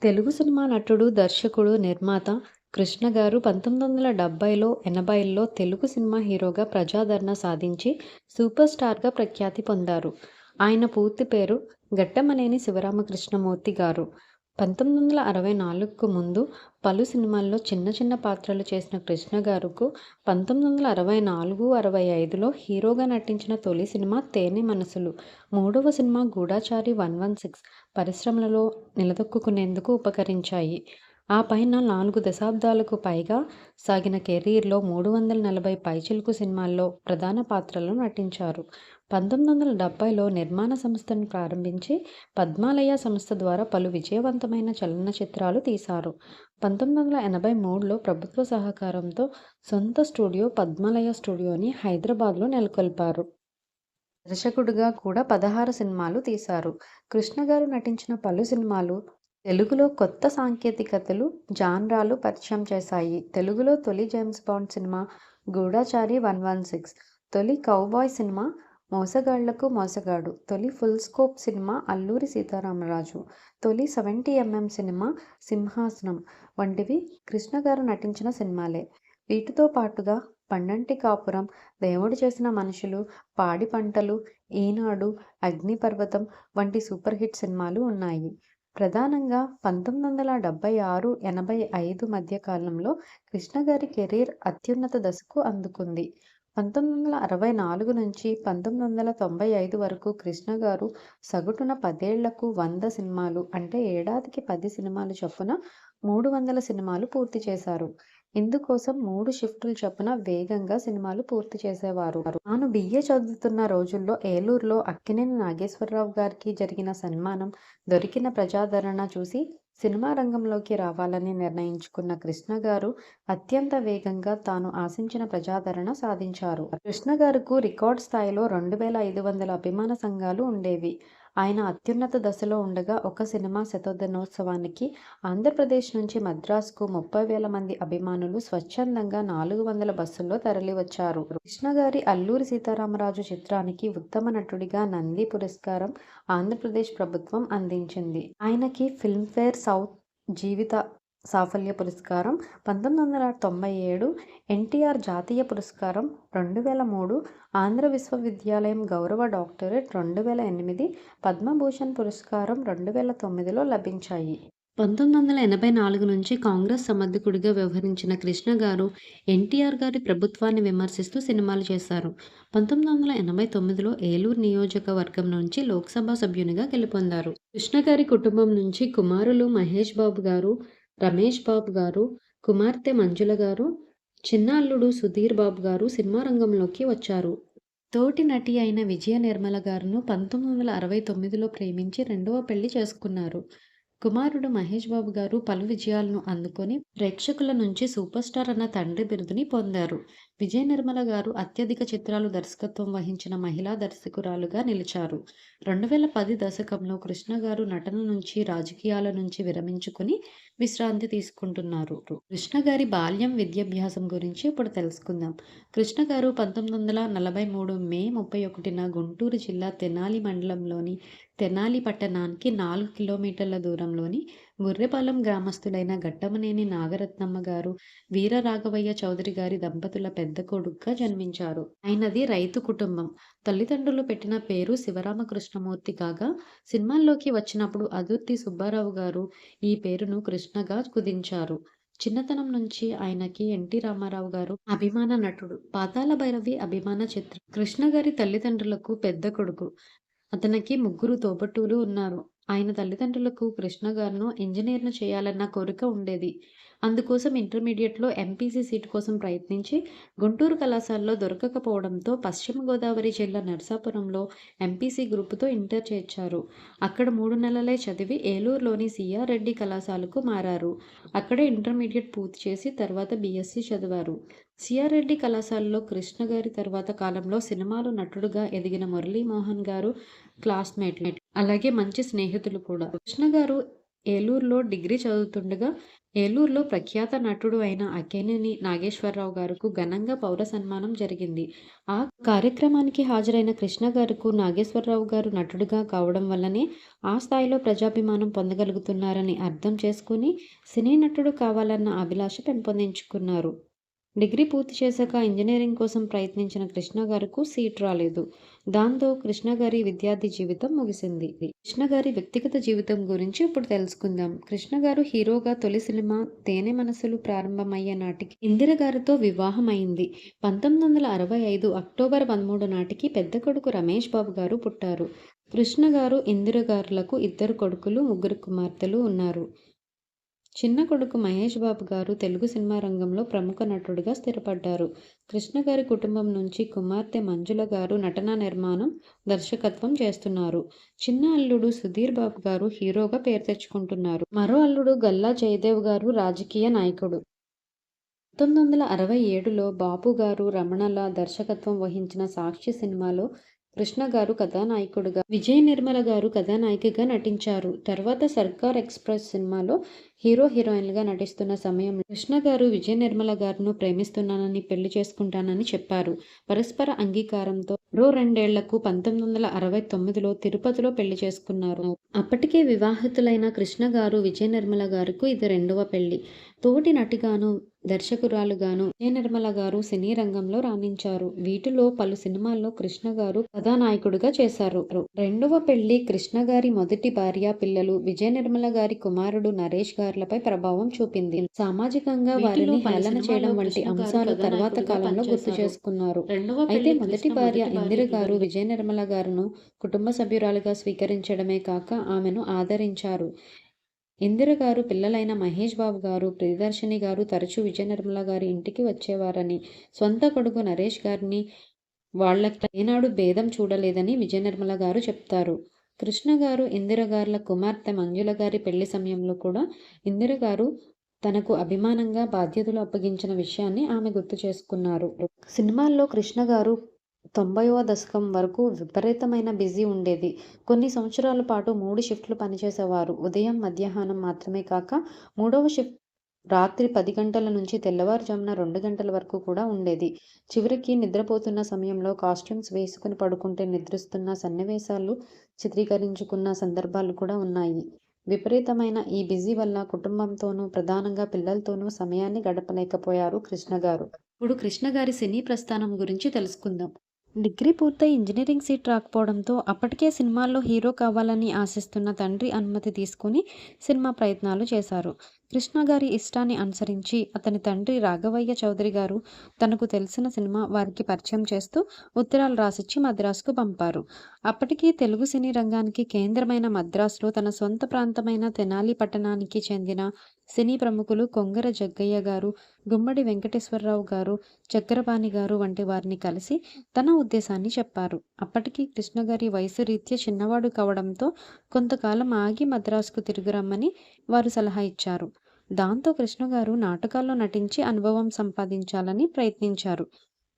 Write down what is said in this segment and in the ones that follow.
Telugu cinema నటుడు, దర్శకుడు, నిర్మాత కృష్ణ గారు 1970లో, 80ల్లో తెలుగు సినిమా హీరోగా ప్రజాదరణ సాధించి సూపర్ స్టార్‌గా ప్రఖ్యాతి పొందారు. ఆయన పూర్తి పేరు ఘట్టమనేని శివరామకృష్ణమూర్తి గారు. 1964కు ముందు పలు సినిమాల్లో చిన్న చిన్న పాత్రలు చేసిన కృష్ణ గారుకు 1964, 65లో హీరోగా నటించిన తొలి సినిమా 'తేనె మనసులు', మూడవ సినిమా 'గూఢచారి 116' పరిశ్రమలలో నిలదొక్కుకునేందుకు ఉపకరించాయి. ఆ పైన 4 దశాబ్దాలకు పైగా సాగిన కెరీర్‌లో 340 పైచిలుకు సినిమాల్లో ప్రధాన పాత్రల్లో నటించారు. 1970లో నిర్మాణ సంస్థను ప్రారంభించి పద్మాలయ సంస్థ ద్వారా పలు విజయవంతమైన చలనచిత్రాలు తీశారు. 1983లో ప్రభుత్వ సహకారంతో సొంత స్టూడియో పద్మాలయ స్టూడియోని హైదరాబాద్‌లో నెలకొల్పారు. దర్శకుడిగా కూడా 16 సినిమాలు తీశారు. కృష్ణ గారు నటించిన పలు సినిమాలు తెలుగులో కొత్త సాంకేతికతలు, జాన్రాలు పరిచయం చేశాయి. తెలుగులో తొలి జేమ్స్ బాండ్ సినిమా 'గూఢచారి 116', తొలి కౌబాయ్ సినిమా 'మోసగాళ్లకు మోసగాడు', తొలి full scope cinema 'Alluri Sitaramaraju', తొలి 70mm సినిమా 'సింహాసనం' వంటివి కృష్ణ గారు నటించిన సినిమాలే. వీటితో పాటుగా 'పండంటి కాపురం', 'దేవుడు చేసిన మనుషులు', 'పాడి పంటలు', 'ఈనాడు', 'అగ్నిపర్వతం' వంటి సూపర్ హిట్ సినిమాలు ఉన్నాయి. ప్రధానంగా 1976, 85 మధ్య కాలంలో కృష్ణ గారి కెరీర్ అత్యున్నత దశకు అందుకుంది. 1964 నుంచి 1995 వరకు కృష్ణ గారు సగటున 10 ఏళ్లకు 100 సినిమాలు, అంటే ఏడాదికి 10 సినిమాలు చొప్పున 300 సినిమాలు పూర్తి చేశారు. ఇందుకోసం 3 షిఫ్టులు చొప్పున వేగంగా సినిమాలు పూర్తి చేసేవారు. తాను BA చదువుతున్న రోజుల్లో ఏలూరులో అక్కినేని నాగేశ్వరరావు గారికి జరిగిన సన్మానం, దొరికిన ప్రజాదరణ చూసి సినిమా రంగంలోకి రావాలని నిర్ణయించుకున్న కృష్ణ గారు అత్యంత వేగంగా తాను ఆశించిన ప్రజాదరణ సాధించారు. కృష్ణ గారుకు రికార్డ్ స్థాయిలో 2500 అభిమాన సంఘాలు ఉండేవి. ఆయన అత్యున్నత దశలో ఉండగా ఒక సినిమా శతదినోత్సవానికి ఆంధ్రప్రదేశ్ నుంచి మద్రాసుకు 30,000 మంది అభిమానులు స్వచ్ఛందంగా 400 బస్సుల్లో తరలివచ్చారు. కృష్ణ గారి 'అల్లూరి సీతారామరాజు' చిత్రానికి ఉత్తమ నటుడిగా నంది పురస్కారం ఆంధ్రప్రదేశ్ ప్రభుత్వం అందించింది. ఆయనకి ఫిల్మ్ఫేర్ సౌత్ జీవిత సాఫల్య పురస్కారం 1997, ఎన్టీఆర్ జాతీయ పురస్కారం 2003, ఆంధ్ర విశ్వవిద్యాలయం గౌరవ డాక్టరేట్ 2008, పద్మభూషణ్ పురస్కారం 2009లో లభించాయి. 1984 నుంచి కాంగ్రెస్ సమర్థకుడిగా వ్యవహరించిన కృష్ణ గారు ఎన్టీఆర్ గారి ప్రభుత్వాన్ని విమర్శిస్తూ సినిమాలు చేశారు. 1989లో ఏలూరు నియోజకవర్గం నుంచి లోక్సభ సభ్యునిగా గెలుపొందారు. కృష్ణ గారి కుటుంబం నుంచి కుమారులు మహేష్ బాబు గారు, రమేష్ బాబు గారు, కుమార్తె మంజుల గారు, చిన్న అల్లుడు సుధీర్ బాబు గారు సినిమా రంగంలోకి వచ్చారు. తోటి నటి అయిన విజయ నిర్మల గారును 1969లో ప్రేమించి రెండవ పెళ్లి చేసుకున్నారు. కుమారుడు మహేష్ బాబు గారు పలు విజయాలను అందుకొని ప్రేక్షకుల నుంచి సూపర్ స్టార్ అన్న తండ్రి బిరుదుని పొందారు. విజయ నిర్మల గారు అత్యధిక చిత్రాలు దర్శకత్వం వహించిన మహిళా దర్శకురాలుగా నిలిచారు. 2010 దశకంలో కృష్ణ గారు నటన నుంచి, రాజకీయాల నుంచి విరమించుకుని విశ్రాంతి తీసుకుంటున్నారు. కృష్ణ గారి బాల్యం, విద్యాభ్యాసం గురించి ఇప్పుడు తెలుసుకుందాం. కృష్ణ గారు 1943 మే 31న గుంటూరు జిల్లా తెనాలి మండలంలోని తెనాలి పట్టణానికి 4 కిలోమీటర్ల దూరంలోని గుర్రెపాలెం గ్రామస్తులైన ఘట్టమనేని నాగరత్నమ్మ గారు, వీరరాఘవయ్య చౌదరి గారి దంపతుల పెద్ద కొడుకుగా జన్మించారు. ఆయనది రైతు కుటుంబం. తల్లిదండ్రులు పెట్టిన పేరు శివరామకృష్ణమూర్తి కాగా, సినిమాల్లోకి వచ్చినప్పుడు అదుర్తి సుబ్బారావు గారు ఈ పేరును కృష్ణగా కుదించారు. చిన్నతనం నుంచి ఆయనకి ఎన్టీ రామారావు గారు అభిమాన నటుడు. పాతాళ భైరవి అభిమాన చిత్రం. కృష్ణ గారి తల్లిదండ్రులకు పెద్ద కొడుకు. అతనికి 3 తోబుట్టువులు ఉన్నారు. ఆయన తల్లిదండ్రులకు కృష్ణ గారిను ఇంజనీర్‌ను చేయాలన్న కోరిక ఉండేది. అందుకోసం ఇంటర్మీడియేట్‌లో ఎంపీసీ సీటు కోసం ప్రయత్నించి గుంటూరు కళాశాలలో దొరకకపోవడంతో పశ్చిమ గోదావరి జిల్లా నరసాపురంలో ఎంపీసీ గ్రూపుతో ఇంటర్ చేర్చారు. అక్కడ 3 నెలలే చదివి ఏలూరులోని సీఆర్ రెడ్డి కళాశాలకు మారారు. అక్కడే ఇంటర్మీడియేట్ పూర్తి చేసి తర్వాత బీఎస్సీ చదివారు. సీఆర్ రెడ్డి కళాశాలలో కృష్ణ గారి తర్వాత కాలంలో సినిమాలో నటుడుగా ఎదిగిన మురళీమోహన్ గారు క్లాస్మేట్. అలాగే మంచి స్నేహితులు కూడా. కృష్ణ గారు ఏలూరులో డిగ్రీ చదువుతుండగా ఏలూరులో ప్రఖ్యాత నటుడు అయిన అక్కినేని నాగేశ్వరరావు గారుకు ఘనంగా పౌర సన్మానం జరిగింది. ఆ కార్యక్రమానికి హాజరైన కృష్ణ గారుకు నాగేశ్వరరావు గారు నటుడిగా కావడం వల్లనే ఆ స్థాయిలో ప్రజాభిమానం పొందగలుగుతున్నారని అర్థం చేసుకుని సినీ నటుడు కావాలన్న అభిలాష పెంపొందించుకున్నారు. డిగ్రీ పూర్తి చేశాక ఇంజనీరింగ్ కోసం ప్రయత్నించిన కృష్ణ గారుకు సీట్ రాలేదు. దాంతో కృష్ణ గారి విద్యార్థి జీవితం ముగిసింది. కృష్ణ గారి వ్యక్తిగత జీవితం గురించి ఇప్పుడు తెలుసుకుందాం. కృష్ణ గారు హీరోగా తొలి సినిమా తేనె మనసులు ప్రారంభమయ్యే నాటికి ఇందిర గారితో వివాహం అయింది. 1965 అక్టోబర్ 13 నాటికి పెద్ద కొడుకు రమేష్ బాబు గారు పుట్టారు. కృష్ణ గారు, ఇందిర గారులకు 2 కొడుకులు, 3 కుమార్తెలు ఉన్నారు. చిన్న కొడుకు మహేష్ బాబు గారు తెలుగు సినిమా రంగంలో ప్రముఖ నటుడిగా స్థిరపడ్డారు. కృష్ణ గారి కుటుంబం నుంచి కుమార్తె మంజుల గారు నటనా నిర్మాణం, దర్శకత్వం చేస్తున్నారు. చిన్న అల్లుడు సుధీర్ బాబు గారు హీరోగా పేరు తెచ్చుకుంటున్నారు. మరో అల్లుడు గల్లా జయదేవ్ గారు రాజకీయ నాయకుడు. 1967లో బాపు గారు, రమణల దర్శకత్వం వహించిన సాక్షి సినిమాలో కృష్ణ గారు కథానాయకుడిగా, విజయ నిర్మల గారు కథానాయికగా నటించారు. తర్వాత సర్కార్ ఎక్స్ప్రెస్ సినిమాలో హీరో హీరోయిన్లుగా నటిస్తున్న సమయంలో కృష్ణ గారు విజయ నిర్మల గారును ప్రేమిస్తున్నానని, పెళ్లి చేసుకుంటానని చెప్పారు. పరస్పర అంగీకారంతో మరో 2 ఏళ్లకు 1969లో తిరుపతిలో పెళ్లి చేసుకున్నారు. అప్పటికే వివాహితులైన కృష్ణ గారు, విజయ నిర్మల గారుకు ఇది 2వ పెళ్లి. తోటి నటిగాను, దర్శకురాలుగాను విజయ నిర్మల గారు సినీ రంగంలో రాణించారు. వీటిలో పలు సినిమాల్లో కృష్ణ గారు కథానాయకుడిగా చేశారు. 2వ పెళ్లి కృష్ణ గారి మొదటి భార్య, పిల్లలు విజయ నిర్మల గారి కుమారుడు నరేష్ గారులపై ప్రభావం చూపింది. సామాజికంగా వారిని హేళన చేయడం వంటి అంశాలు తర్వాత కాలంలో గుర్తు చేసుకున్నారు. అయితే మొదటి భార్య ఇందిర గారు విజయ నిర్మల గారును కుటుంబ సభ్యురాలుగా స్వీకరించడమే కాక ఆమెను ఆదరించారు. ఇందిర గారు పిల్లలైన మహేష్ బాబు గారు, ప్రియదర్శిని గారు తరచూ విజయ నిర్మల గారి ఇంటికి వచ్చేవారని, సొంత కొడుకు నరేష్ గారిని వాళ్ళకి ఏనాడు భేదం చూడలేదని విజయ నిర్మల గారు చెప్తారు. కృష్ణ గారు, ఇందిర గారుల కుమార్తె మంజుల గారి పెళ్లి సమయంలో కూడా ఇందిర గారు తనకు అభిమానంగా బాధ్యతలు అప్పగించిన విషయాన్ని ఆమె గుర్తు చేసుకున్నారు. సినిమాల్లో కృష్ణ గారు 90వ దశకం వరకు విపరీతమైన బిజీ ఉండేది. కొన్ని సంవత్సరాల పాటు 3 షిఫ్ట్లు పనిచేసేవారు. ఉదయం, మధ్యాహ్నం మాత్రమే కాక 3వ షిఫ్ట్ రాత్రి 10 గంటల నుంచి తెల్లవారుజామున 2 గంటల వరకు కూడా ఉండేది. చివరికి నిద్రపోతున్న సమయంలో కాస్ట్యూమ్స్ వేసుకుని పడుకుంటే నిద్రిస్తున్న సన్నివేశాలు చిత్రీకరించుకున్న సందర్భాలు కూడా ఉన్నాయి. విపరీతమైన ఈ బిజీ వల్ల కుటుంబంతోనూ, ప్రధానంగా పిల్లలతోనూ సమయాన్ని గడపలేకపోయారు కృష్ణ గారు. ఇప్పుడు కృష్ణ గారి సినీ ప్రస్థానం గురించి తెలుసుకుందాం. డిగ్రీ పూర్తయి ఇంజనీరింగ్ సీట్ రాకపోవడంతో అప్పటికే సినిమాల్లో హీరో కావాలని ఆశిస్తున్న తండ్రి అనుమతి తీసుకుని సినిమా ప్రయత్నాలు చేశారు. కృష్ణ గారి ఇష్టాన్ని అనుసరించి అతని తండ్రి రాఘవయ్య చౌదరి గారు తనకు తెలిసిన సినిమా వారికి పరిచయం చేస్తూ ఉత్తరాలు రాసిచ్చి మద్రాసుకు పంపారు. అప్పటికి తెలుగు సినీ రంగానికి కేంద్రమైన మద్రాసులో తన సొంత ప్రాంతమైన తెనాలి పట్టణానికి చెందిన సినీ ప్రముఖులు కొంగర జగ్గయ్య గారు, గుమ్మడి వెంకటేశ్వరరావు గారు, చక్రపాణి గారు వంటి వారిని కలిసి తన ఉద్దేశాన్ని చెప్పారు. అప్పటికి కృష్ణ గారి వయసు రీత్యా చిన్నవాడు కావడంతో కొంతకాలం ఆగి మద్రాసుకు తిరిగి రమ్మని వారు సలహా ఇచ్చారు. దాంతో కృష్ణ గారు నాటకాల్లో నటించి అనుభవం సంపాదించాలని ప్రయత్నించారు.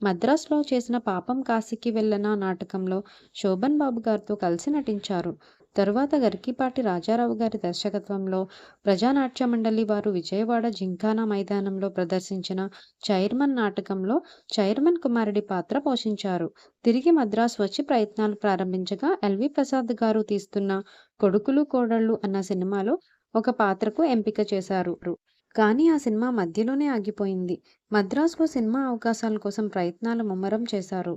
మద్రాసులో చేసిన పాపం కాశీకి వెళ్ళనా నాటకంలో శోభన్ బాబు గారితో కలిసి నటించారు. తరువాత గరికిపాటి రాజారావు గారి దర్శకత్వంలో ప్రజానాట్య మండలి వారు విజయవాడ జింకానా మైదానంలో ప్రదర్శించిన చైర్మన్ నాటకంలో చైర్మన్ కుమారుడి పాత్ర పోషించారు. తిరిగి మద్రాసు వచ్చి ప్రయత్నాలు ప్రారంభించగా ఎల్వి ప్రసాద్ గారు తీస్తున్న కొడుకులు కోడళ్ళు అన్న సినిమాలో ఒక పాత్రకు ఎంపిక చేశారు. కానీ ఆ సినిమా మధ్యలోనే ఆగిపోయింది. మద్రాసులో సినిమా అవకాశాల కోసం ప్రయత్నాలు ముమ్మరం చేశారు.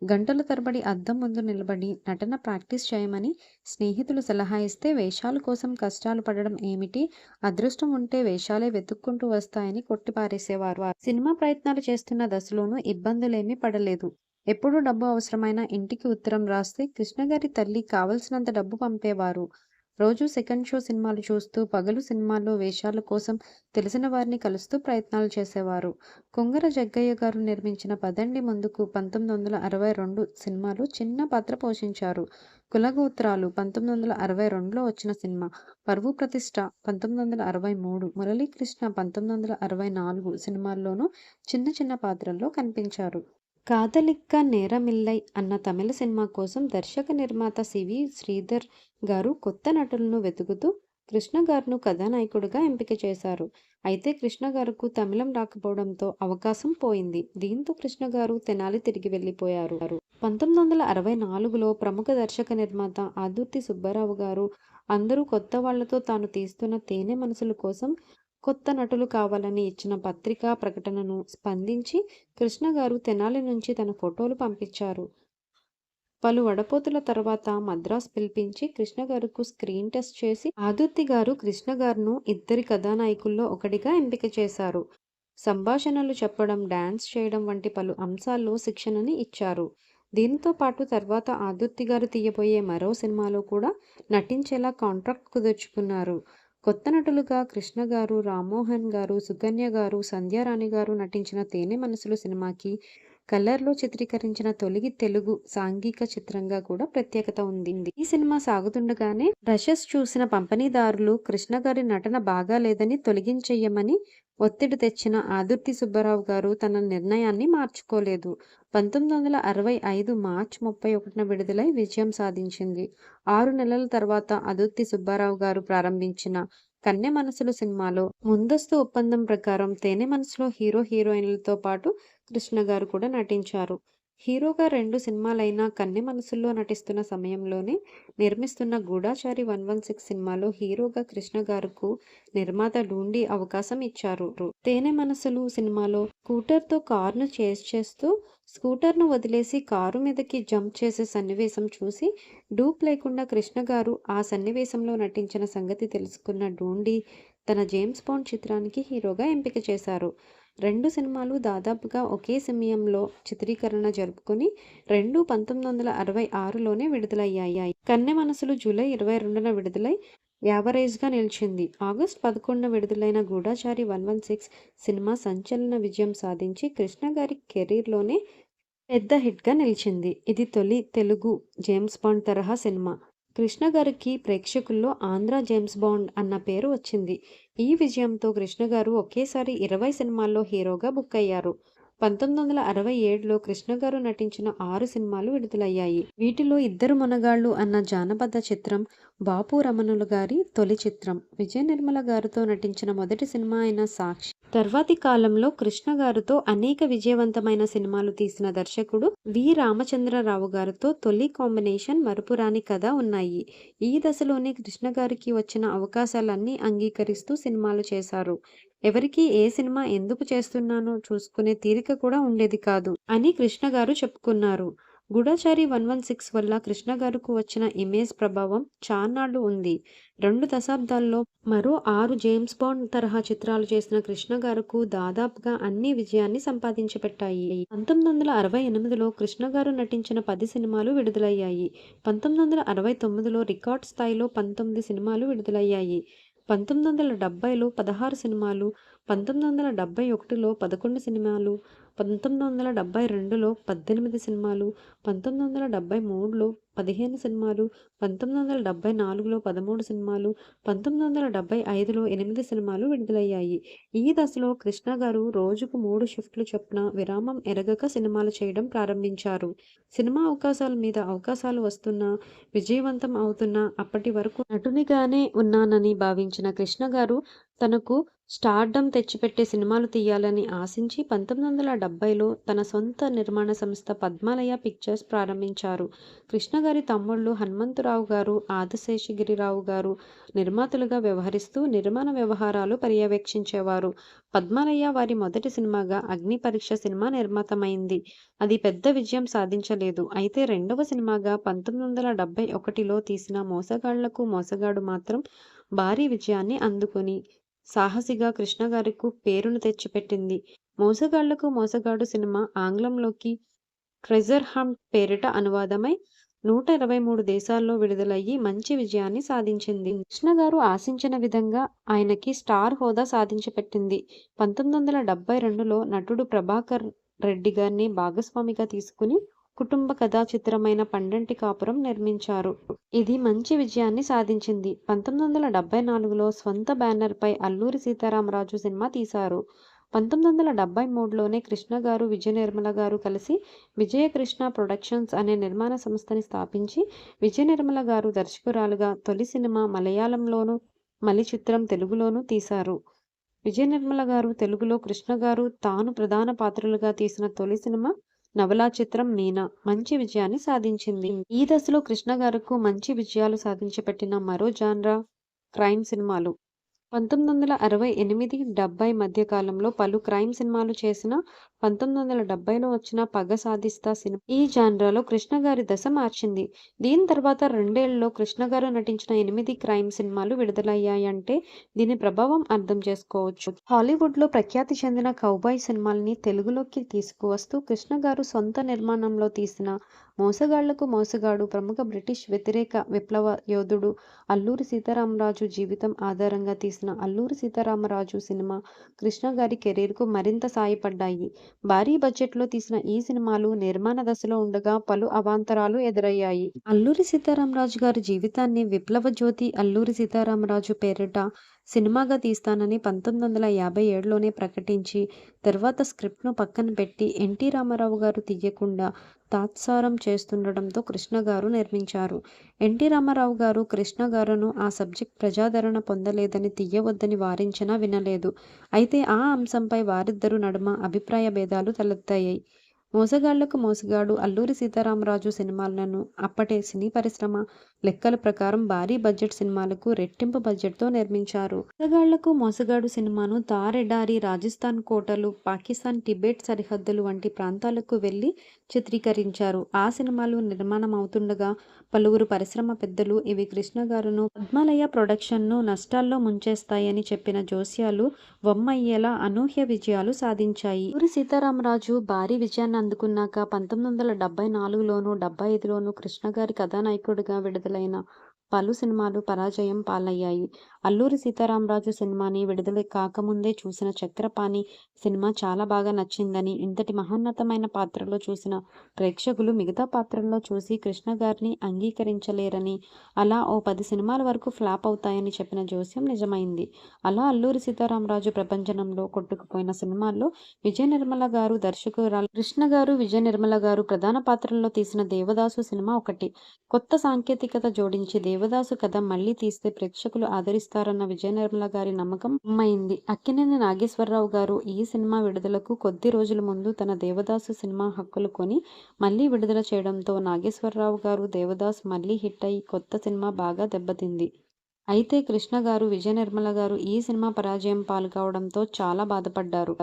గంటల తరబడి అద్దం ముందు నిలబడి నటన ప్రాక్టీస్ చేయమని స్నేహితులు సలహా ఇస్తే వేషాల కోసం కష్టాలు పడడం ఏమిటి, అదృష్టం ఉంటే వేషాలే వెతుక్కుంటూ వస్తాయని కొట్టిపారేసేవారు. సినిమా ప్రయత్నాలు చేస్తున్న దశలోనూ ఇబ్బందులేమీ పడలేదు. ఎప్పుడు డబ్బు అవసరమైన ఇంటికి ఉత్తరం రాస్తే కృష్ణగారి తల్లి కావలసినంత డబ్బు పంపేవారు. రోజు సెకండ్ షో సినిమాలు చూస్తూ, పగలు సినిమాల్లో వేషాల కోసం తెలిసిన వారిని కలుస్తూ ప్రయత్నాలు చేసేవారు. కొంగర జగ్గయ్య గారు నిర్మించిన పదండి ముందుకు 1962 సినిమాలో చిన్న పాత్ర పోషించారు. కులగోత్రాలు 1962లో వచ్చిన సినిమా. పరువు ప్రతిష్ఠ 1963, మురళీకృష్ణ 1964 సినిమాల్లోనూ చిన్న చిన్న పాత్రల్లో కనిపించారు. కాదలిక్క నేరమిల్లై అన్న తమిళ సినిమా కోసం దర్శక నిర్మాత సివి శ్రీధర్ గారు కొత్త నటులను వెతుకుతూ కృష్ణ గారును కథానాయకుడిగా ఎంపిక చేశారు. అయితే కృష్ణ గారుకు తమిళం రాకపోవడంతో అవకాశం పోయింది. దీంతో కృష్ణ గారు తెనాలి తిరిగి వెళ్లిపోయారు. 1964లో ప్రముఖ దర్శక నిర్మాత ఆదుర్తి సుబ్బారావు గారు అందరూ కొత్త వాళ్లతో తాను తీస్తున్న తేనె మనసులు కోసం కొత్త నటులు కావాలని ఇచ్చిన పత్రికా ప్రకటనను స్పందించి కృష్ణ గారు తెనాలి నుంచి తన ఫోటోలు పంపించారు. పలు వడపోతుల తర్వాత మద్రాస్ పిలిపించి కృష్ణ గారుకు స్క్రీన్ టెస్ట్ చేసి ఆదుర్తి గారు కృష్ణ గారును ఇద్దరి కథానాయకుల్లో ఒకటిగా ఎంపిక చేశారు. సంభాషణలు చెప్పడం, డాన్స్ చేయడం వంటి పలు అంశాల్లో శిక్షణని ఇచ్చారు. దీంతో పాటు తర్వాత ఆదుర్తి గారు తీయబోయే మరో సినిమాలో కూడా నటించేలా కాంట్రాక్ట్ కుదుర్చుకున్నారు. కొత్త నటులుగా కృష్ణ గారు, రామ్మోహన్ గారు, సుకన్య గారు, సంధ్యారాణి గారు నటించిన తేనె మనసులు సినిమాకి కలర్లో చిత్రీకరించిన తొలి తెలుగు సాంఘిక చిత్రంగా కూడా ప్రత్యేకత ఉంది. ఈ సినిమా సాగుతుండగానే రషెస్ చూసిన పంపిణీదారులు కృష్ణ గారి నటన బాగాలేదని తొలగించెయ్యమని ఒత్తిడి తెచ్చిన ఆదుర్తి సుబ్బారావు గారు తన నిర్ణయాన్ని మార్చుకోలేదు. 1965 మార్చి 31న విడుదలై విజయం సాధించింది. 6 నెలల తర్వాత ఆదుర్తి సుబ్బారావు గారు ప్రారంభించిన కన్నె మనసులు సినిమాలో ముందస్తు ఒప్పందం ప్రకారం తేనె మనసులో హీరో హీరోయిన్లతో పాటు కృష్ణ గారు కూడా నటించారు. హీరోగా 2 సినిమాలైన కన్నె మనసుల్లో నటిస్తున్న సమయంలోనే నిర్మిస్తున్న గూఢాచారి 116 సినిమాలో హీరోగా కృష్ణ గారుకు నిర్మాత డూండి అవకాశం ఇచ్చారు. తేనె మనసులు సినిమాలో స్కూటర్తో కారును చేజ్ చేస్తూ స్కూటర్ను వదిలేసి కారు మీదకి జంప్ చేసే సన్నివేశం చూసి డూప్ లేకుండా కృష్ణ గారు ఆ సన్నివేశంలో నటించిన సంగతి తెలుసుకున్న డూండి తన జేమ్స్ బాండ్ చిత్రానికి హీరోగా ఎంపిక చేశారు. 2 సినిమాలు దాదాపుగా ఒకే సమయంలో చిత్రీకరణ జరుపుకొని 1966లోనే విడుదలయ్యాయి. కన్నె మనసులు జూలై 22న విడుదలై యావరేజ్గా నిలిచింది. ఆగస్టు 11న విడుదలైన గూఢాచారి 116 సినిమా సంచలన విజయం సాధించి కృష్ణ గారి కెరీర్లోనే పెద్ద హిట్గా నిలిచింది. ఇది తొలి తెలుగు జేమ్స్ బాండ్ తరహా సినిమా. కృష్ణ గారికి ప్రేక్షకుల్లో ఆంధ్ర జేమ్స్ బాండ్ అన్న పేరు వచ్చింది. ఈ విజయంతో కృష్ణ గారు ఒకేసారి 20 సినిమాల్లో హీరోగా బుక్ అయ్యారు. 1967లో కృష్ణ గారు నటించిన 6 సినిమాలు విడుదలయ్యాయి. వీటిలో ఇద్దరు మొనగాళ్లు అన్న జానపద చిత్రం బాపు రమణులు గారి తొలి చిత్రం. విజయ నిర్మల గారితో నటించిన మొదటి సినిమా అయిన సాక్షి. తర్వాతి కాలంలో కృష్ణ గారితో అనేక విజయవంతమైన సినిమాలు తీసిన దర్శకుడు వి రామచంద్రరావు గారితో తొలి కాంబినేషన్ మరుపురాని కథ ఉన్నాయి. ఈ దశలోనే కృష్ణ గారికి వచ్చిన అవకాశాలన్నీ అంగీకరిస్తూ సినిమాలు చేశారు. ఎవరికి ఏ సినిమా ఎందుకు చేస్తున్నానో చూసుకునే తీరిక కూడా ఉండేది కాదు అని కృష్ణ గారు చెప్పుకున్నారు. గూఢాచారి 116 వల్ల కృష్ణ గారుకు వచ్చిన ఇమేజ్ ప్రభావం చాన్నాళ్లు ఉంది. 2 దశాబ్దాల్లో మరో 6 జేమ్స్ బాండ్ తరహా చిత్రాలు చేసిన కృష్ణ గారుకు దాదాపుగా అన్ని విజయాన్ని సంపాదించి పెట్టాయి. 1968లో కృష్ణ గారు నటించిన 10 సినిమాలు విడుదలయ్యాయి. 1969లో రికార్డ్ స్థాయిలో 19 సినిమాలు విడుదలయ్యాయి. 1970లో 16 సినిమాలు, 1971లో 11 సినిమాలు, 1972లో 18 సినిమాలు, 1973లో 15 సినిమాలు, 1974లో 13 సినిమాలు, 1975లో 8 సినిమాలు విడుదలయ్యాయి. ఈ దశలో కృష్ణ గారు రోజుకు 3 షిఫ్ట్లు చొప్పున విరామం ఎరగక సినిమాలు చేయడం ప్రారంభించారు. సినిమా అవకాశాల మీద అవకాశాలు వస్తున్నా, విజయవంతం అవుతున్నా అప్పటి వరకు నటునిగానే ఉన్నానని భావించిన కృష్ణ గారు తనకు స్టార్డమ్ తెచ్చిపెట్టే సినిమాలు తీయాలని ఆశించి 1970లో తన సొంత నిర్మాణ సంస్థ పద్మాలయ పిక్చర్స్ ప్రారంభించారు. కృష్ణ గారి తమ్ముళ్ళు హనుమంతరావు గారు, ఆదిశేషగిరిరావు గారు నిర్మాతలుగా వ్యవహరిస్తూ నిర్మాణ వ్యవహారాలు పర్యవేక్షించేవారు. పద్మాలయ వారి మొదటి సినిమాగా అగ్ని పరీక్ష సినిమా నిర్మాతమైంది. అది పెద్ద విజయం సాధించలేదు. అయితే రెండవ సినిమాగా 1971లో తీసిన మోసగాళ్లకు మోసగాడు మాత్రం భారీ విజయాన్ని అందుకుని సాహసిగా కృష్ణ గారికి పేరును తెచ్చిపెట్టింది. మోసగాళ్లకు మోసగాడు సినిమా ఆంగ్లంలోకి ట్రెజర్ హంట్ పేరిట అనువాదమై 123 దేశాల్లో విడుదలయ్యి మంచి విజయాన్ని సాధించింది. కృష్ణ గారు ఆశించిన విధంగా ఆయనకి స్టార్ హోదా సాధించిపెట్టింది. 1972లో నటుడు ప్రభాకర్ రెడ్డి గారిని భాగస్వామిగా తీసుకుని కుటుంబ కథా చిత్రమైన పండంటి కాపురం నిర్మించారు. ఇది మంచి విజయాన్ని సాధించింది. 1974లో స్వంత బ్యానర్పై అల్లూరి సీతారామరాజు సినిమా తీశారు. 1973లోనే కృష్ణ గారు, విజయ నిర్మల గారు కలిసి విజయకృష్ణ ప్రొడక్షన్స్ అనే నిర్మాణ సంస్థని స్థాపించి విజయ నిర్మల గారు దర్శకురాలుగా తొలి సినిమా మలయాళంలోనూ మలి చిత్రం తెలుగులోనూ తీశారు. విజయ నిర్మల గారు తెలుగులో కృష్ణ గారు తాను ప్రధాన పాత్రలుగా తీసిన తొలి సినిమా నవలా చిత్రం మీనా మంచి విజయాన్ని సాధించింది. ఈ దశలో కృష్ణ గారుకు మంచి విజయాలు సాధించిపెట్టిన మరో జాన్రా క్రైమ్ సినిమాలు. 1968-70 మధ్య కాలంలో పలు క్రైమ్ సినిమాలు చేసినా 1970లో వచ్చిన పగ సాధిస్తా సినిమా ఈ జాన్రాలో కృష్ణ గారి దశ మార్చింది. దీని తర్వాత రెండేళ్లలో కృష్ణ గారు నటించిన 8 క్రైమ్ సినిమాలు విడుదలయ్యాయంటే దీని ప్రభావం అర్థం చేసుకోవచ్చు. హాలీవుడ్లో ప్రఖ్యాతి చెందిన కౌబాయ్ సినిమాల్ని తెలుగులోకి తీసుకువస్తూ కృష్ణ గారు సొంత నిర్మాణంలో తీసిన మోసగాళ్లకు మోసగాడు, ప్రముఖ బ్రిటిష్ వ్యతిరేక విప్లవ యోధుడు అల్లూరి సీతారామరాజు జీవితం ఆధారంగా తీసిన అల్లూరి సీతారామరాజు సినిమా కృష్ణ గారి కెరీర్కు మరింత సాయపడ్డాయి. భారీ బడ్జెట్లో తీసిన ఈ సినిమాలు నిర్మాణ దశలో ఉండగా పలు అవాంతరాలు ఎదురయ్యాయి. అల్లూరి సీతారామరాజు గారి జీవితాన్ని విప్లవ జ్యోతి అల్లూరి సీతారామరాజు పేరిట సినిమాగా తీస్తానని 1957లోనే ప్రకటించి తర్వాత స్క్రిప్ట్ను పక్కన పెట్టి ఎన్టీ రామారావు గారు తీయకుండా తాత్సారం చేస్తుండటంతో కృష్ణ గారు నిర్మించారు. ఎన్టీ రామారావు గారు కృష్ణ గారును ఆ సబ్జెక్ట్ ప్రజాదరణ పొందలేదని తీయవద్దని వారించినా వినలేదు. అయితే ఆ అంశంపై వారిద్దరి నడుమ అభిప్రాయ భేదాలు తలెత్తాయి. మోసగాళ్లకు మోసగాడు అల్లూరి సీతారామరాజు సినిమాలను అప్పటి సినీ పరిశ్రమ లెక్కల ప్రకారం భారీ బడ్జెట్ సినిమాలకు రెట్టింపు బడ్జెట్తో నిర్మించారు. మోసగాళ్లకు మోసగాడు సినిమాను తార్ ఎడారి, రాజస్థాన్ కోటలు, పాకిస్తాన్ టిబెట్ సరిహద్దులు వంటి ప్రాంతాలకు వెళ్లి చిత్రీకరించారు. ఆ సినిమాలు నిర్మాణం అవుతుండగా పలువురు పరిశ్రమ పెద్దలు ఇవి కృష్ణ గారును పద్మాలయ ప్రొడక్షన్ను నష్టాల్లో ముంచేస్తాయని చెప్పిన జోస్యాలు వమ్మయ్యేలా అనూహ్య విజయాలు సాధించాయి. అల్లూరి సీతారామరాజు భారీ విజయాన్ని అందుకున్నాక 1974లోను 75లోను కృష్ణ గారి కథానాయకుడిగా విడుదలైన పలు సినిమాలు పరాజయం పాలయ్యాయి. అల్లూరి సీతారామరాజు సినిమాని విడుదల కాకముందే చూసిన చక్రపాణి సినిమా చాలా బాగా నచ్చిందని, ఇంతటి మహోన్నతమైన పాత్రలో చూసిన ప్రేక్షకులు మిగతా పాత్రల్లో చూసి కృష్ణ గారిని అంగీకరించలేరని, అలా ఓ 10 సినిమాల వరకు ఫ్లాప్ అవుతాయని చెప్పిన జోస్యం నిజమైంది. అలా అల్లూరి సీతారామరాజు ప్రపంచంలో కొట్టుకుపోయిన సినిమాల్లో విజయ నిర్మల గారు దర్శకురాలు కృష్ణ గారు, విజయ నిర్మల గారు ప్రధాన పాత్రల్లో తీసిన దేవదాసు సినిమా ఒకటి. కొత్త సాంకేతికత జోడించి దేవదాసు కథ మళ్లీ తీస్తే ప్రేక్షకులు ఆదరిస్తారన్న విజయ నిర్మల గారి నమ్మకం అమ్మైంది. అక్కినేని నాగేశ్వరరావు గారు ఈ సినిమా విడుదలకు కొద్ది రోజుల ముందు తన దేవదాసు సినిమా హక్కులు కొని మళ్లీ విడుదల చేయడంతో నాగేశ్వరరావు గారు దేవదాస్ మళ్లీ హిట్ అయి కొత్త సినిమా బాగా దెబ్బతింది. అయితే కృష్ణ గారు, విజయ నిర్మల గారు ఈ సినిమా పరాజయం పాల్కావడంతో చాలా బాధపడ్డారు.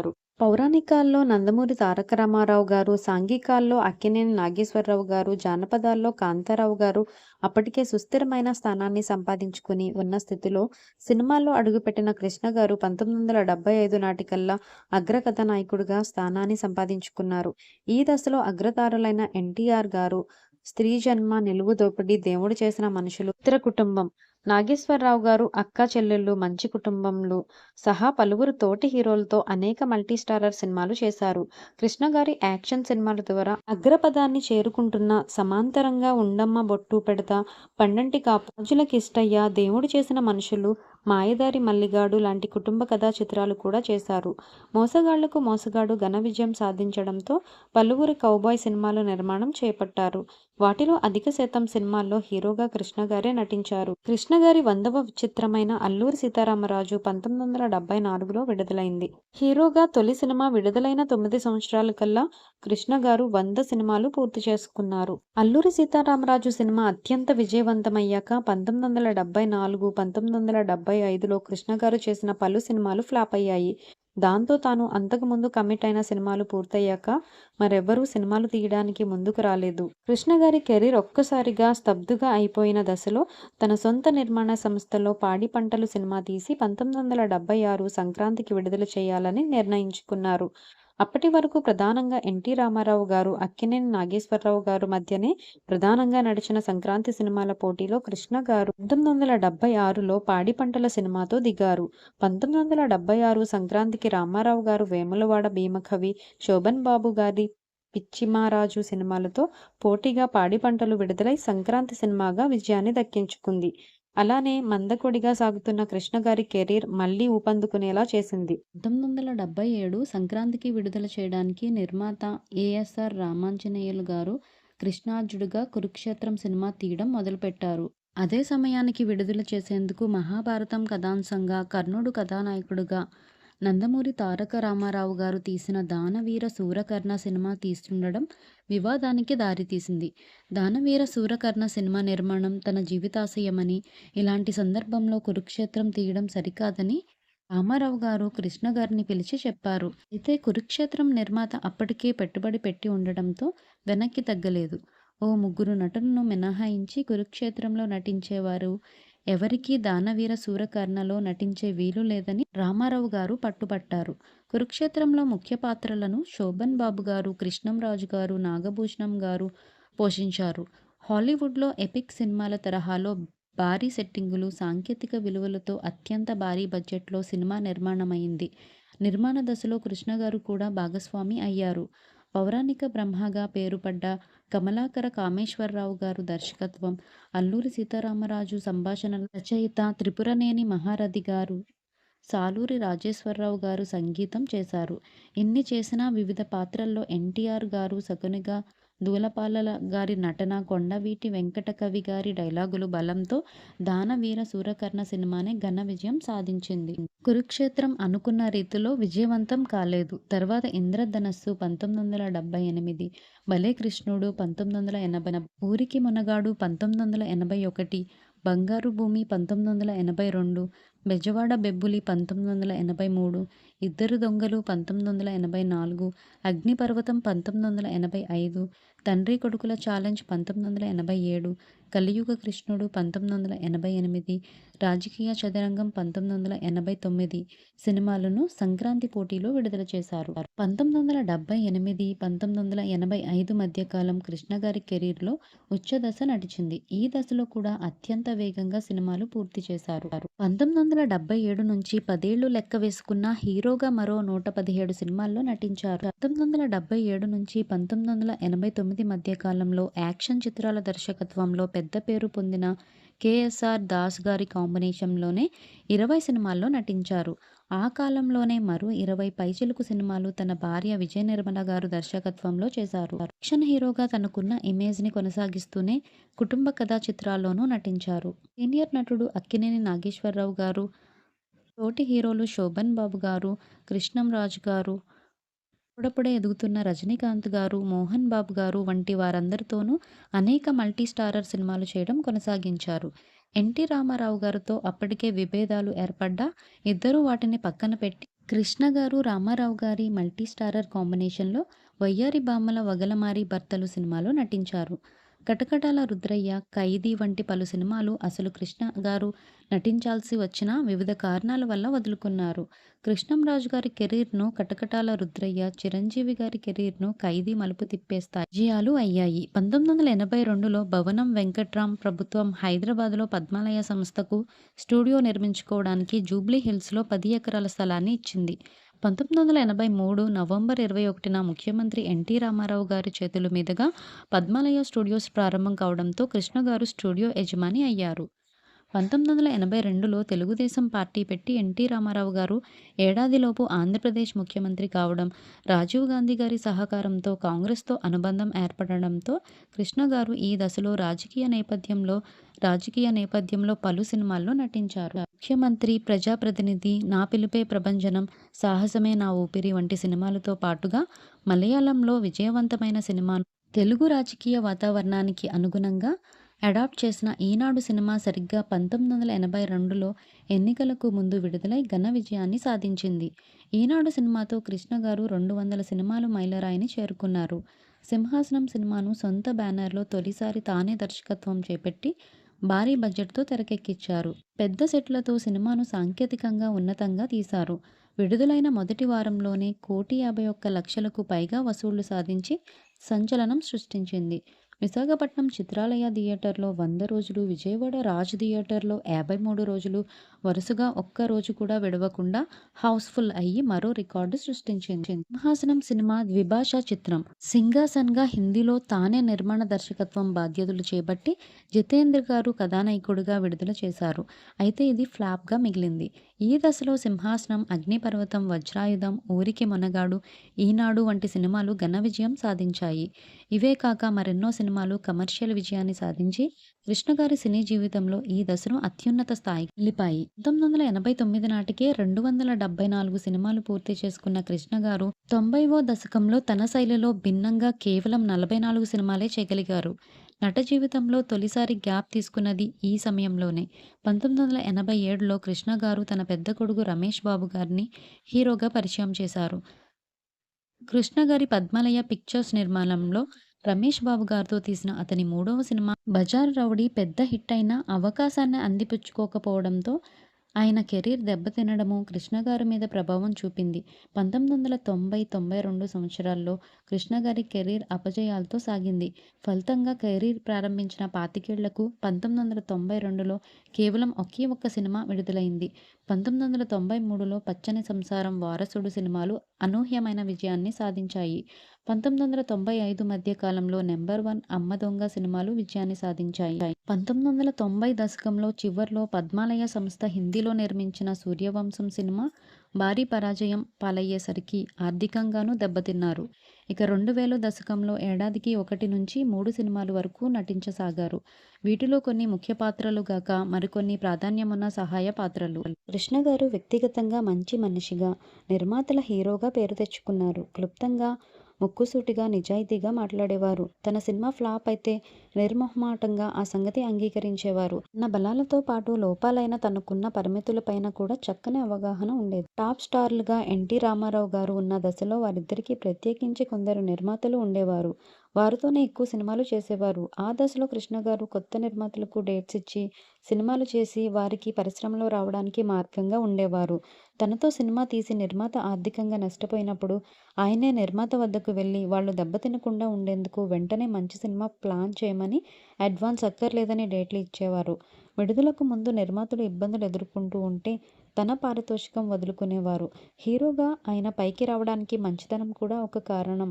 పౌరాణికాల్లో నందమూరి తారక రామారావు గారు, సాంఘికాల్లో అక్కినేని నాగేశ్వరరావు గారు, జానపదాల్లో కాంతారావు గారు అప్పటికే సుస్థిరమైన స్థానాన్ని సంపాదించుకుని ఉన్న స్థితిలో సినిమాల్లో అడుగుపెట్టిన కృష్ణ గారు 1975 నాటికల్లా అగ్రకథానాయకుడిగా స్థానాన్ని సంపాదించుకున్నారు. ఈ దశలో అగ్రతారులైన ఎన్టీఆర్ గారు స్త్రీ జన్మ, నిలువు దోపిడీ, దేవుడు చేసిన మనుషులు, మిత్ర కుటుంబం, నాగేశ్వరరావు గారు అక్కా చెల్లెళ్ళు, మంచి కుటుంబంలు సహా పలువురు తోటి హీరోలతో అనేక మల్టీస్టారర్ సినిమాలు చేశారు. కృష్ణ గారి యాక్షన్ సినిమాల ద్వారా అగ్రపదాన్ని చేరుకుంటున్న సమాంతరంగా ఉండమ్మ బొట్టు పెడతా, పండంటి కాపు, రాజుల కిష్టయ్య, దేవుడు చేసిన మనుషులు, మాయదారి మల్లిగాడు లాంటి కుటుంబ కథా చిత్రాలు కూడా చేశారు. మోసగాళ్లకు మోసగాడు ఘన విజయం సాధించడంతో పలువురు కౌబాయ్ సినిమాల నిర్మాణం చేపట్టారు. వాటిలో అధిక శాతం సినిమాల్లో హీరోగా కృష్ణ గారే నటించారు. కృష్ణ గారి 100వ చిత్రమైన అల్లూరి సీతారామరాజు 1974లో విడుదలైంది. హీరోగా తొలి సినిమా విడుదలైన 9 సంవత్సరాలకల్లా కృష్ణ గారు 100 సినిమాలు పూర్తి చేసుకున్నారు. అల్లూరి సీతారామరాజు సినిమా అత్యంత విజయవంతమయ్యాక 1974, 1975లో కృష్ణ గారు చేసిన పలు సినిమాలు ఫ్లాప్ అయ్యాయి. దాంతో తాను అంతకుముందు కమిట్ అయిన సినిమాలు పూర్తయ్యాక మరెవ్వరూ సినిమాలు తీయడానికి ముందుకు రాలేదు. కృష్ణ గారి కెరీర్ ఒక్కసారిగా స్తబ్దుగా అయిపోయిన దశలో తన సొంత నిర్మాణ సంస్థలో పాడి పంటలు సినిమా తీసి 1976 సంక్రాంతికి విడుదల చేయాలని నిర్ణయించుకున్నారు. అప్పటి వరకు ప్రధానంగా ఎన్టీ రామారావు గారు, అక్కినేని నాగేశ్వరరావు గారు మధ్యనే ప్రధానంగా నడిచిన సంక్రాంతి సినిమాల పోటీలో కృష్ణ గారు 1976లో పాడి పంటల సినిమాతో దిగారు. 1976 సంక్రాంతికి రామారావు గారు వేములవాడ భీమకవి, శోభన్ బాబు గారి పిచ్చిమారాజు సినిమాలతో పోటీగా పాడి పంటలు విడుదలై సంక్రాంతి సినిమాగా విజయాన్ని దక్కించుకుంది. అలానే మందకొడిగా సాగుతున్న కృష్ణ గారి కెరీర్ మళ్లీ ఊపందుకునేలా చేసింది. 1977 సంక్రాంతికి విడుదల చేయడానికి నిర్మాత ఏఎస్ఆర్ రామాంజనేయులు గారు కృష్ణార్జునుడిగా కురుక్షేత్రం సినిమా తీయడం మొదలుపెట్టారు. అదే సమయానికి విడుదల చేసేందుకు మహాభారతం కథాంశంగా, కర్ణుడు కథానాయకుడుగా నందమూరి తారక రామారావు గారు తీసిన 'దానవీర శూరకర్ణ' సినిమా తీస్తుండడం వివాదానికి దారితీసింది. 'దానవీర శూరకర్ణ' సినిమా నిర్మాణం తన జీవితాశయమని, ఇలాంటి సందర్భంలో కురుక్షేత్రం తీయడం సరికాదని రామారావు గారు కృష్ణ గారిని పిలిచి చెప్పారు. అయితే కురుక్షేత్రం నిర్మాత అప్పటికే పెట్టుబడి పెట్టి ఉండడంతో వెనక్కి తగ్గలేదు. ఓ ముగ్గురు నటులను మినహాయించి కురుక్షేత్రంలో నటించేవారు ఎవరికీ 'దానవీర శూరకర్ణ'లో నటించే వీలు లేదని రామారావు గారు పట్టుబట్టారు. కురుక్షేత్రంలో ముఖ్య పాత్రలను శోభన్ బాబు గారు, కృష్ణంరాజు గారు, నాగభూషణం గారు పోషించారు. హాలీవుడ్లో ఎపిక్ సినిమాల తరహాలో భారీ సెట్టింగులు, సాంకేతిక విలువలతో అత్యంత భారీ బడ్జెట్లో సినిమా నిర్మాణమైంది. నిర్మాణ దశలో కృష్ణ గారు కూడా భాగస్వామి అయ్యారు. పౌరాణిక బ్రహ్మగా పేరుపడ్డ కమలాకర కామేశ్వరరావు గారు దర్శకత్వం, అల్లూరి సీతారామరాజు సంభాషణల రచయిత త్రిపురనేని మహారథి గారు, సాలూరి రాజేశ్వరరావు గారు సంగీతం చేశారు. ఇన్ని చేసినా వివిధ పాత్రల్లో ఎన్టీఆర్ గారు శకునిగా, దూలపాల గారి నటన, కొండవీటి వెంకట కవి గారి డైలాగులు బలంతో 'దానవీర శూరకర్ణ' సినిమానే ఘన విజయం సాధించింది. కురుక్షేత్రం అనుకున్న రీతిలో విజయవంతం కాలేదు. తర్వాత 'ఇంద్రధనస్సు' 1978, 'భలే కృష్ణుడు' 1980, 'ఊరికి మునగాడు' 1981, 'బంగారు భూమి' 1982, 'బెజవాడ బెబ్బులి' 1983, 'ఇద్దరు దొంగలు' 1984, 'అగ్నిపర్వతం' 1985, 'తండ్రి కొడుకుల ఛాలెంజ్' 1987, 'కలియుగ కృష్ణుడు' 1988, 'రాజకీయ చదరంగం' 1989 సినిమాలను సంక్రాంతి పోటీలో విడుదల చేశారు. 1978, 1985 మధ్యకాలం కృష్ణ గారి కెరీర్లో ఉచ్ఛదశ నడిచింది. ఈ దశలో కూడా అత్యంత వేగంగా సినిమాలు పూర్తి చేశారు. 1977 నుంచి 10 ఏళ్లు లెక్క వేసుకున్నా హీరోగా మరో 117 సినిమాల్లో నటించారు. 1977 నుంచి 1989 మధ్య కాలంలో యాక్షన్ చిత్రాల దర్శకత్వంలో పెద్ద పేరు పొందిన కెఎస్ఆర్ దాస్ గారి కాంబినేషన్లోనే 20 సినిమాల్లో నటించారు. ఆ కాలంలోనే మరో 20 పైచిలుకు సినిమాలు తన భార్య విజయ నిర్మల గారు దర్శకత్వంలో చేశారు. యాక్షన్ హీరోగా తనకున్న ఇమేజ్ని కొనసాగిస్తూనే కుటుంబ కథా చిత్రాల్లోనూ నటించారు. సీనియర్ నటుడు అక్కినేని నాగేశ్వరరావు గారు, తోటి హీరోలు శోభన్ బాబు గారు, కృష్ణంరాజు గారు, అప్పుడప్పుడే ఎదుగుతున్న రజనీకాంత్ గారు, మోహన్ బాబు గారు వంటి వారందరితోనూ అనేక మల్టీ స్టారర్ సినిమాలు చేయడం కొనసాగించారు. ఎన్టీ రామారావు గారితో అప్పటికే విభేదాలు ఏర్పడ్డా ఇద్దరూ వాటిని పక్కన పెట్టి కృష్ణ గారు, రామారావు గారి మల్టీ స్టారర్ కాంబినేషన్లో 'వయ్యారి భామల వగలమారి భర్తలు' సినిమాలో నటించారు. 'కటకటాల రుద్రయ్య', 'ఖైదీ' వంటి పలు సినిమాలు అసలు కృష్ణ గారు నటించాల్సి వచ్చినా వివిధ కారణాల వల్ల వదులుకున్నారు. కృష్ణంరాజు గారి కెరీర్ను 'కటకటాల రుద్రయ్య', చిరంజీవి గారి కెరీర్ను 'ఖైదీ' మలుపు తిప్పేస్తాయి విజయాలు అయ్యాయి. 1982లో భవనం వెంకట్రాం ప్రభుత్వం హైదరాబాద్లో పద్మాలయ సంస్థకు స్టూడియో నిర్మించుకోవడానికి జూబ్లీ హిల్స్లో 10 ఎకరాల స్థలాన్ని ఇచ్చింది. 1983 నవంబర్ 21న ముఖ్యమంత్రి ఎన్టీ రామారావు గారి చేతుల మీదుగా పద్మాలయ స్టూడియోస్ ప్రారంభం కావడంతో కృష్ణ గారు స్టూడియో యజమాని అయ్యారు. 1982లో తెలుగుదేశం పార్టీ పెట్టి ఎన్టీ రామారావు గారు ఏడాదిలోపు ఆంధ్రప్రదేశ్ ముఖ్యమంత్రి కావడం, రాజీవ్ గాంధీ గారి సహకారంతో కాంగ్రెస్తో అనుబంధం ఏర్పడడంతో కృష్ణ గారు ఈ దశలో రాజకీయ నేపథ్యంలో పలు సినిమాల్లో నటించారు. ముఖ్యమంత్రి, ప్రజాప్రతినిధి, నా పిలుపే ప్రభంజనం, సాహసమే నా ఊపిరి వంటి సినిమాలతో పాటుగా మలయాళంలో విజయవంతమైన సినిమాను తెలుగు రాజకీయ వాతావరణానికి అనుగుణంగా అడాప్ట్ చేసిన 'ఈనాడు' సినిమా సరిగ్గా 1982లో ఎన్నికలకు ముందు విడుదలై ఘన విజయాన్ని సాధించింది. 'ఈనాడు' సినిమాతో కృష్ణ గారు 200 సినిమాలు మైలురాయిని చేరుకున్నారు. 'సింహాసనం' సినిమాను సొంత బ్యానర్లో తొలిసారి తానే దర్శకత్వం చేపట్టి భారీ బడ్జెట్తో తెరకెక్కించారు. పెద్ద సెట్లతో సినిమాను సాంకేతికంగా ఉన్నతంగా తీశారు. విడుదలైన మొదటి వారంలోనే 1,51,00,000కు పైగా వసూళ్లు సాధించి సంచలనం సృష్టించింది. విశాఖపట్నం చిత్రాలయ థియేటర్లో 100 రోజులు, విజయవాడ రాజ్ థియేటర్లో 53 రోజులు వరుసగా ఒక్క రోజు కూడా విడవకుండా హౌస్ఫుల్ అయ్యి మరో రికార్డు సృష్టించింది. 'సింహాసనం' సినిమా ద్విభాషా చిత్రం. సింహాసన్గా హిందీలో తానే నిర్మాణ దర్శకత్వం బాధ్యతలు చేపట్టి జితేంద్ర గారు కథానాయకుడిగా విడుదల చేశారు. అయితే ఇది ఫ్లాప్గా మిగిలింది. ఈ దశలో సింహాసనం, అగ్నిపర్వతం, వజ్రాయుధం, ఊరికి మొనగాడు, ఈనాడు వంటి సినిమాలు ఘన విజయం సాధించాయి. ఇవే కాక మరెన్నో సినిమాలు కమర్షియల్ విజయాన్ని సాధించి కృష్ణగారి సినీ జీవితంలో ఈ దశను అత్యున్నత స్థాయికి నిలిపాయి. 1989 నాటికే 274 సినిమాలు పూర్తి చేసుకున్న కృష్ణగారు 90వ దశకంలో తన శైలిలో భిన్నంగా కేవలం 44 సినిమాలే చేయగలిగారు. నట జీవితంలో తొలిసారి గ్యాప్ తీసుకున్నది ఈ సమయంలోనే. 1987లో కృష్ణ గారు తన పెద్ద కొడుకు రమేష్ బాబు గారిని హీరోగా పరిచయం చేశారు. కృష్ణ గారి పద్మాలయ పిక్చర్స్ నిర్మాణంలో రమేష్ బాబు గారితో తీసిన అతని మూడవ సినిమా 'బజార్ రౌడీ' పెద్ద హిట్ అయినా అవకాశాన్ని అందిపుచ్చుకోకపోవడంతో ఆయన కెరీర్ దెబ్బతినడము కృష్ణగారి మీద ప్రభావం చూపింది. 1990-92 సంవత్సరాల్లో కృష్ణగారి కెరీర్ అపజయాలతో సాగింది. ఫలితంగా కెరీర్ ప్రారంభించిన 25 ఏళ్లకు 1992లో కేవలం ఒకే ఒక్క సినిమా విడుదలైంది. 1993లో 'పచ్చని సంసారం', 'వారసుడు' సినిమాలు అనూహ్యమైన విజయాన్ని సాధించాయి. 1995 మధ్య కాలంలో నంబర్ 1, 'అమ్మ దొంగ' సినిమాలు విజయాన్ని సాధించాయి. 1990 దశకంలో చివర్లో పద్మాలయ సంస్థ హిందీలో నిర్మించిన 'సూర్యవంశం' సినిమా భారీ పరాజయం పాలయ్యేసరికి ఆర్థికంగానూ దెబ్బతిన్నారు. ఇక 2000 దశకంలో ఏడాదికి 1-3 సినిమాలు వరకు నటించసాగారు. వీటిలో కొన్ని ముఖ్య పాత్రలు గాక మరికొన్ని ప్రాధాన్యమున్న సహాయ పాత్రలు. కృష్ణ గారు వ్యక్తిగతంగా మంచి మనిషిగా, నిర్మాతల హీరోగా పేరు తెచ్చుకున్నారు. క్లుప్తంగా, ముక్కుసూటిగా, నిజాయితీగా మాట్లాడేవారు. తన సినిమా ఫ్లాప్ అయితే నిర్మొహమాటంగా ఆ సంగతి అంగీకరించేవారు. తన బలాలతో పాటు లోపాలైన తనకున్న పరిమితులపైన కూడా చక్కని అవగాహన ఉండేది. టాప్ స్టార్లుగా ఎన్టీ రామారావు గారు ఉన్న దశలో వారిద్దరికీ ప్రత్యేకించి కొందరు నిర్మాతలు ఉండేవారు. వారితోనే ఎక్కువ సినిమాలు చేసేవారు. ఆ దశలో కృష్ణ గారు కొత్త నిర్మాతలకు డేట్స్ ఇచ్చి సినిమాలు చేసి వారికి పరిశ్రమలో రావడానికి మార్గంగా ఉండేవారు. తనతో సినిమా తీసి నిర్మాత ఆర్థికంగా నష్టపోయినప్పుడు ఆయనే నిర్మాత వద్దకు వెళ్ళి వాళ్ళు దెబ్బతినకుండా ఉండేందుకు వెంటనే మంచి సినిమా ప్లాన్ చేయమని అడ్వాన్స్ అక్కర్లేదని డేట్లు ఇచ్చేవారు. విడుదలకు ముందు నిర్మాతలు ఇబ్బందులు ఎదుర్కొంటూ ఉంటే తన పారితోషికం వదులుకునేవారు. హీరోగా ఆయన పైకి రావడానికి మంచితనం కూడా ఒక కారణం.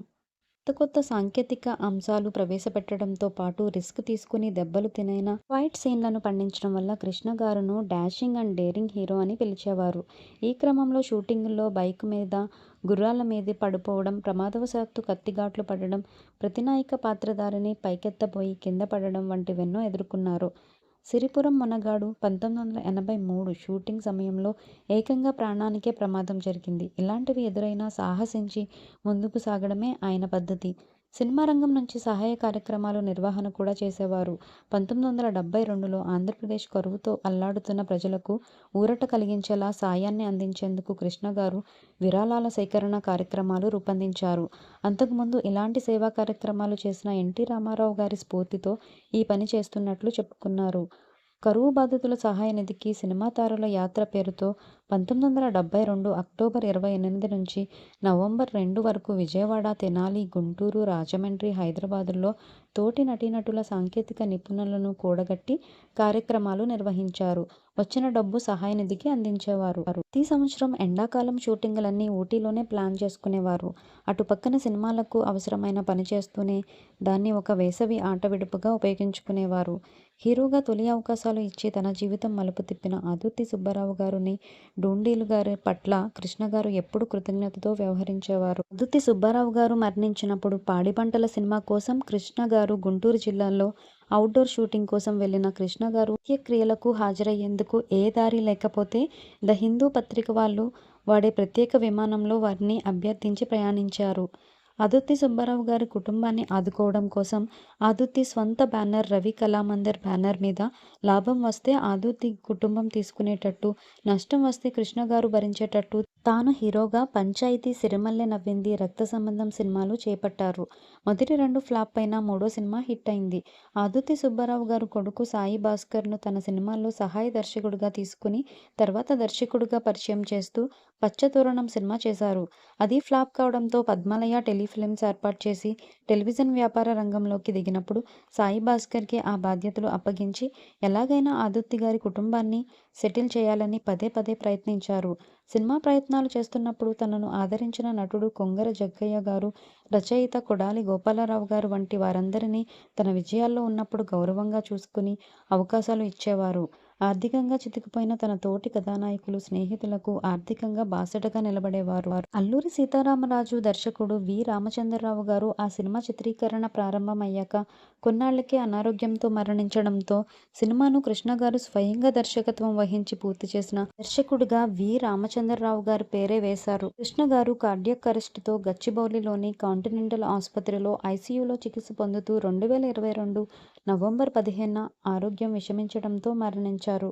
కొత్త కొత్త సాంకేతిక అంశాలు ప్రవేశపెట్టడంతో పాటు రిస్క్ తీసుకుని దెబ్బలు తినైనా ఫైట్ సీన్లను పండించడం వల్ల కృష్ణ గారును డాషింగ్ అండ్ డేరింగ్ హీరో అని పిలిచేవారు. ఈ క్రమంలో షూటింగుల్లో బైక్ మీద, గుర్రాల మీద పడిపోవడం, ప్రమాదవశాత్తు కత్తిగాట్లు పడడం, ప్రతినాయక పాత్రధారిని పైకెత్తబోయి కింద పడడం వంటివెన్నో ఎదుర్కొన్నారు. సిరిపురం మొనగాడు 1983 షూటింగ్ సమయంలో ఏకంగా ప్రాణానికే ప్రమాదం జరిగింది. ఇలాంటివి ఎదురైనా సాహసించి ముందుకు సాగడమే ఆయన పద్ధతి. సినిమా రంగం నుంచి సహాయ కార్యక్రమాలు నిర్వహణ కూడా చేసేవారు. 1972లో ఆంధ్రప్రదేశ్ కరువుతో అల్లాడుతున్న ప్రజలకు ఊరట కలిగించేలా సాయాన్ని అందించేందుకు కృష్ణ గారు విరాళాల సేకరణ కార్యక్రమాలు రూపొందించారు. అంతకుముందు ఇలాంటి సేవా కార్యక్రమాలు చేసిన ఎన్టీ రామారావు గారి స్ఫూర్తితో ఈ పని చేస్తున్నట్లు చెప్పుకున్నారు. కరువు బాధితుల సహాయ నిధికి సినిమా తారల యాత్ర పేరుతో 1972 అక్టోబర్ 28 నుంచి నవంబర్ 2 వరకు విజయవాడ, తెనాలి, గుంటూరు, రాజమండ్రి, హైదరాబాదుల్లో తోటి నటీనటుల, సాంకేతిక నిపుణులను కూడగట్టి కార్యక్రమాలు నిర్వహించారు. వచ్చిన డబ్బు సహాయ నిధికి అందించేవారు. ప్రతి సంవత్సరం ఎండాకాలం షూటింగులన్నీ ఊటీలోనే ప్లాన్ చేసుకునేవారు. అటు పక్కన సినిమాలకు అవసరమైన పని చేస్తూనే దాన్ని ఒక వేసవి ఆట విడుపుగా ఉపయోగించుకునేవారు. హీరోగా తొలి అవకాశాలు ఇచ్చి తన జీవితం మలుపు తిప్పిన ఆదుర్తి సుబ్బారావు గారుని, డూండీలు గారి పట్ల కృష్ణ గారు ఎప్పుడూ కృతజ్ఞతతో వ్యవహరించేవారు. ఆదుర్తి సుబ్బారావు గారు మరణించినప్పుడు పాడి పంటల సినిమా కోసం కృష్ణ గారు గుంటూరు జిల్లాలో అవుట్డోర్ షూటింగ్ కోసం వెళ్లిన కృష్ణ గారు అంత్యక్రియలకు హాజరయ్యేందుకు ఏ దారి లేకపోతే ద హిందూ పత్రిక వాళ్ళు వాడే ప్రత్యేక విమానంలో వారిని అభ్యర్థించి ప్రయాణించారు. ఆదుర్తి సుబ్బారావు గారి కుటుంబాన్ని ఆదుకోవడం కోసం ఆదుర్తి స్వంత బ్యానర్ రవి కళామందిర్ బ్యానర్ మీద లాభం వస్తే ఆదుర్తి కుటుంబం తీసుకునేటట్టు, నష్టం వస్తే కృష్ణ గారు భరించేటట్టు తాను హీరోగా పంచాయితీ, సిరిమల్లె నవ్వింది, రక్త సంబంధం సినిమాలు చేపట్టారు. మొదటి 2 ఫ్లాప్ అయినా మూడో సినిమా హిట్ అయింది. ఆదుర్తి సుబ్బారావు గారు కొడుకు సాయి భాస్కర్ను తన సినిమాల్లో సహాయ దర్శకుడిగా తీసుకుని తర్వాత దర్శకుడిగా పరిచయం చేస్తూ పచ్చతోరణం సినిమా చేశారు. అది ఫ్లాప్ కావడంతో పద్మాలయ టెలిఫిల్మ్స్ ఏర్పాటు చేసి టెలివిజన్ వ్యాపార రంగంలోకి దిగినప్పుడు సాయి భాస్కర్కి ఆ బాధ్యతలు అప్పగించి ఎలాగైనా ఆదుర్తి గారి కుటుంబాన్ని సెటిల్ చేయాలని పదే పదే ప్రయత్నించారు. సినిమా ప్రయత్నాలు చేస్తున్నప్పుడు తనను ఆదరించిన నటుడు కొంగర జగ్గయ్య గారు, రచయిత కొడాలి గోపాలరావు గారు వంటి వారందరినీ తన విజయాల్లో ఉన్నప్పుడు గౌరవంగా చూసుకుని అవకాశాలు ఇచ్చేవారు. ఆర్థికంగా చితికిపోయిన తన తోటి కథానాయకులు, స్నేహితులకు ఆర్థికంగా బాసటగా నిలబడేవారు. అల్లూరి సీతారామరాజు దర్శకుడు వి. రామచంద్రరావు గారు ఆ సినిమా చిత్రీకరణ ప్రారంభమయ్యాక కొన్నాళ్లకే అనారోగ్యంతో మరణించడంతో సినిమాను కృష్ణ గారు స్వయంగా దర్శకత్వం వహించి పూర్తి చేసిన దర్శకుడిగా వి. రామచంద్రరావు గారి పేరే వేశారు. కృష్ణ గారు కార్డియాక్ అరెస్టుతో గచ్చిబౌలిలోని కాంటినెంటల్ ఆసుపత్రిలో ఐసీయూలో చికిత్స పొందుతూ 2022 నవంబర్ 15న ఆరోగ్యం విషమించడంతో మరణించారు.